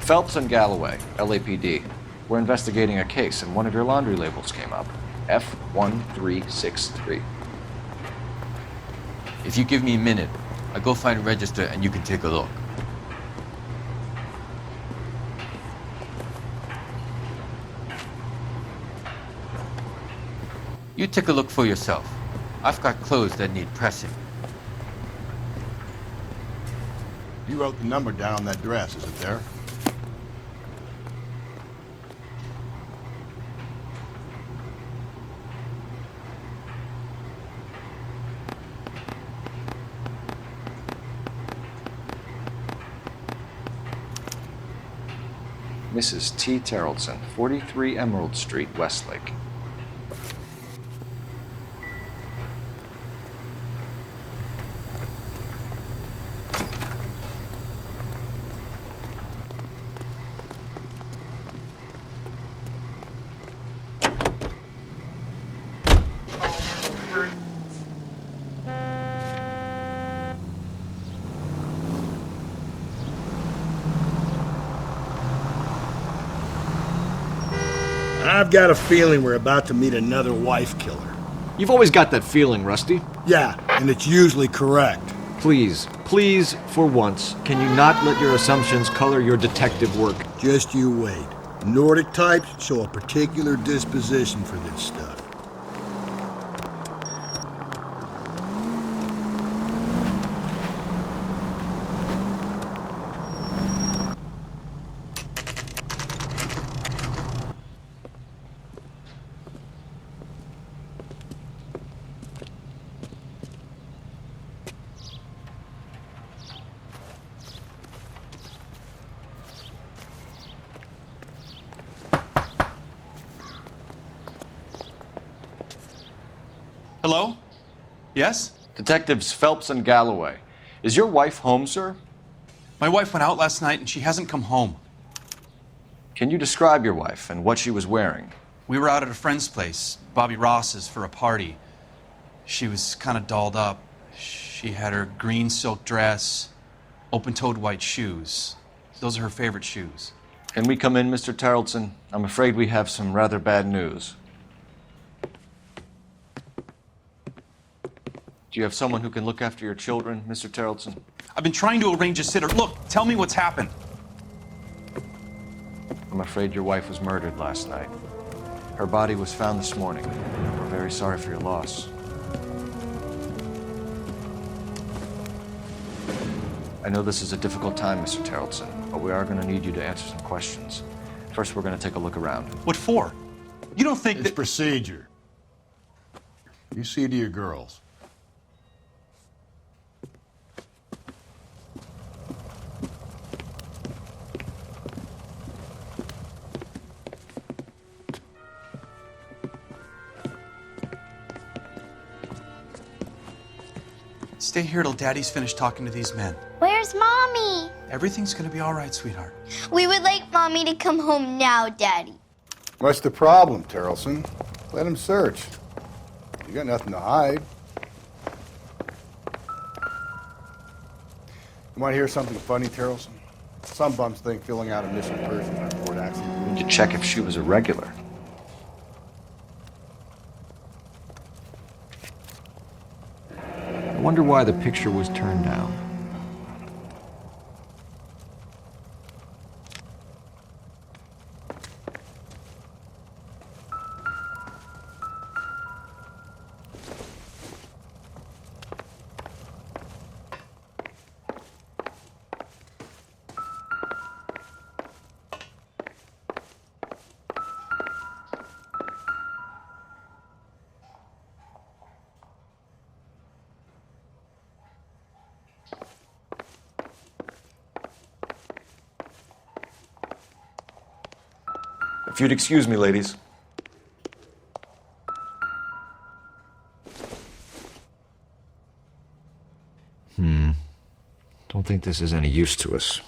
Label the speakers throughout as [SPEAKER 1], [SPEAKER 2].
[SPEAKER 1] Phelps and Galloway, LAPD. We're investigating a case, and one of your laundry labels came up. F1363.
[SPEAKER 2] If you give me a minute, I'll go find a register and you can take a look. You take a look for yourself. I've got clothes that need pressing.
[SPEAKER 3] You wrote the number down on that dress, is it there?
[SPEAKER 1] Mrs. T. Terrellson, 43 Emerald Street, Westlake.
[SPEAKER 3] I've got a feeling we're about to meet another wife killer.
[SPEAKER 1] You've always got that feeling, Rusty.
[SPEAKER 3] Yeah, and it's usually correct.
[SPEAKER 1] Please, for once, can you not let your assumptions color your detective work?
[SPEAKER 3] Just you wait. Nordic types show a particular disposition for this stuff.
[SPEAKER 4] Hello? Yes?
[SPEAKER 1] Detectives Phelps and Galloway. Is your wife home, sir?
[SPEAKER 4] My wife went out last night and she hasn't come home.
[SPEAKER 1] Can you describe your wife and what she was wearing?
[SPEAKER 4] We were out at a friend's place, Bobby Ross's, for a party. She was kind of dolled up. She had her green silk dress, open-toed white shoes. Those are her favorite shoes.
[SPEAKER 1] Can we come in, Mr. Terrellson? I'm afraid we have some rather bad news. Do you have someone who can look after your children, Mr. Terrellson?
[SPEAKER 4] I've been trying to arrange a sitter. Look, tell me what's happened.
[SPEAKER 1] I'm afraid your wife was murdered last night. Her body was found this morning. We're very sorry for your loss. I know this is a difficult time, Mr. Terrellson, but we are going to need you to answer some questions. First, we're going to take a look around.
[SPEAKER 4] What for? You don't think
[SPEAKER 3] It's
[SPEAKER 4] that...
[SPEAKER 3] procedure. You see to your girls.
[SPEAKER 4] Stay here till Daddy's finished talking to these men.
[SPEAKER 5] Where's Mommy?
[SPEAKER 4] Everything's gonna be all right, sweetheart.
[SPEAKER 5] We would like Mommy to come home now, Daddy.
[SPEAKER 3] What's the problem, Terrellson? Let him search. You got nothing to hide. You want to hear something funny, Terrellson? Some bums think filling out a missing person report accident.
[SPEAKER 1] To check if she was a regular. I wonder why the picture was turned down. If you'd excuse me, ladies. Don't think this is any use to us.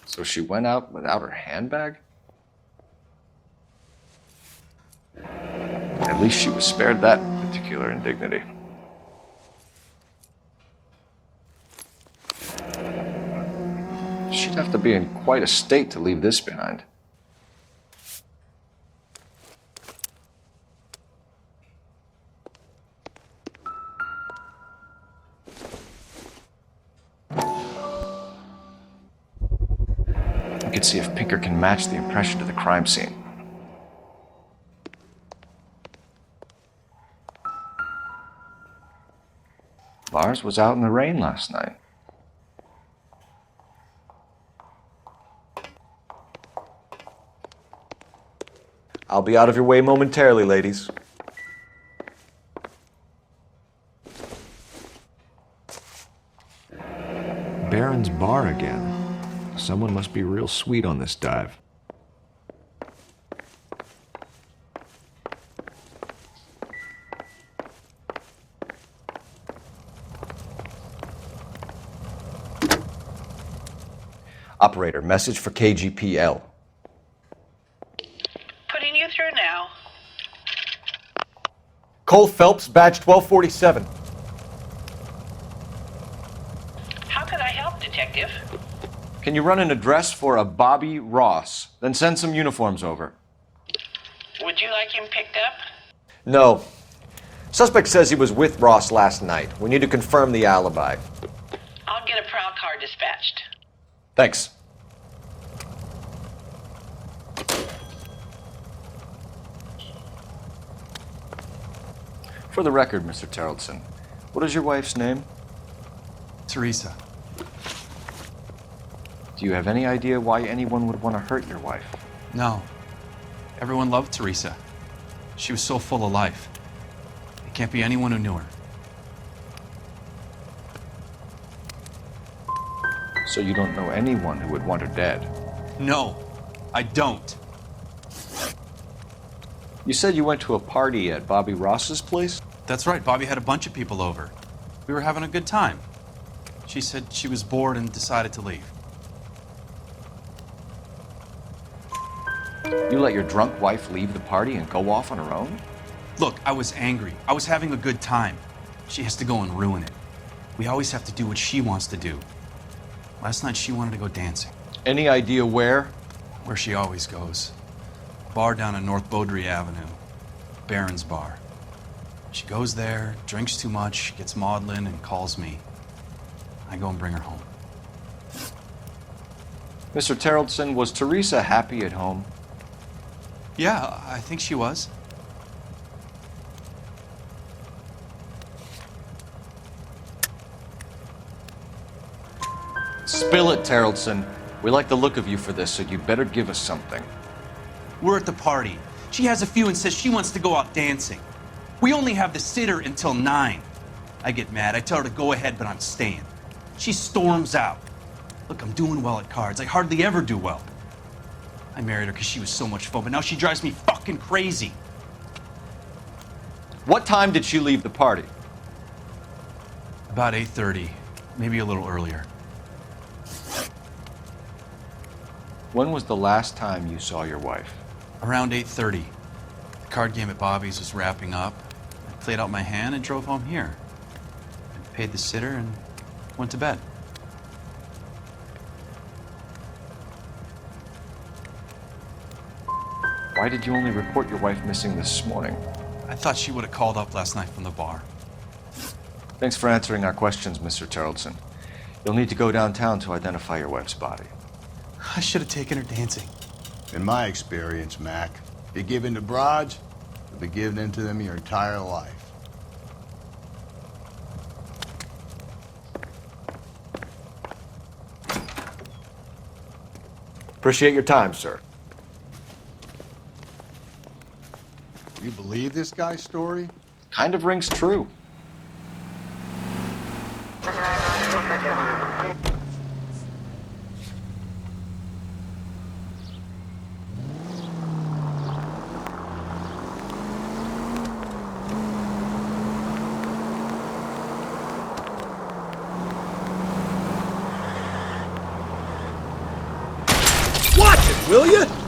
[SPEAKER 1] So she went out without her handbag? At least she was spared that particular indignity. She'd have to be in quite a state to leave this behind. We could see if Pinker can match the impression to the crime scene. Lars was out in the rain last night. I'll be out of your way momentarily, ladies. Baron's bar again. Someone must be real sweet on this dive. Operator, message for KGPL.
[SPEAKER 6] Putting you through now.
[SPEAKER 1] Cole Phelps, badge 1247.
[SPEAKER 6] How could I help, Detective?
[SPEAKER 1] Can you run an address for a Bobby Ross? Then send some uniforms over.
[SPEAKER 6] Would you like him picked up?
[SPEAKER 1] No. Suspect says he was with Ross last night. We need to confirm the alibi.
[SPEAKER 6] I'll get a prowl car dispatched.
[SPEAKER 1] Thanks. For the record, Mr. Terrelson, what is your wife's name?
[SPEAKER 4] Teresa.
[SPEAKER 1] Do you have any idea why anyone would want to hurt your wife?
[SPEAKER 4] No. Everyone loved Teresa. She was so full of life. It can't be anyone who knew her.
[SPEAKER 1] So you don't know anyone who would want her dead?
[SPEAKER 4] No, I don't.
[SPEAKER 1] You said you went to a party at Bobby Ross's place?
[SPEAKER 4] That's right, Bobby had a bunch of people over. We were having a good time. She said she was bored and decided to leave.
[SPEAKER 1] You let your drunk wife leave the party and go off on her own?
[SPEAKER 4] Look, I was angry. I was having a good time. She has to go and ruin it. We always have to do what she wants to do. Last night she wanted to go dancing.
[SPEAKER 1] Any idea where?
[SPEAKER 4] Where she always goes. Bar down on North Beaudry Avenue. Baron's bar. She goes there, drinks too much, gets maudlin, and calls me. I go and bring her home.
[SPEAKER 1] Mr. Terrelson, was Teresa happy at home?
[SPEAKER 4] Yeah, I think she was.
[SPEAKER 1] Spill it, Terrelson. We like the look of you for this, so you'd better give us something.
[SPEAKER 4] We're at the party. She has a few and says she wants to go out dancing. We only have the sitter until 9. I get mad. I tell her to go ahead, but I'm staying. She storms out. Look, I'm doing well at cards. I hardly ever do well. I married her because she was so much fun, but now she drives me fucking crazy.
[SPEAKER 1] What time did she leave the party?
[SPEAKER 4] About 8:30, maybe a little earlier.
[SPEAKER 1] When was the last time you saw your wife?
[SPEAKER 4] Around 8:30. The card game at Bobby's was wrapping up. I played out my hand and drove home here. I paid the sitter and went to bed.
[SPEAKER 1] Why did you only report your wife missing this morning?
[SPEAKER 4] I thought she would have called up last night from the bar.
[SPEAKER 1] Thanks for answering our questions, Mr. Terrelson. You'll need to go downtown to identify your wife's body.
[SPEAKER 4] I should have taken her dancing.
[SPEAKER 3] In my experience, Mac, if you give in to broads, you'll be giving in to them your entire life.
[SPEAKER 1] Appreciate your time, sir.
[SPEAKER 3] You believe this guy's story?
[SPEAKER 1] Kind of rings true.
[SPEAKER 7] Watch it, will you?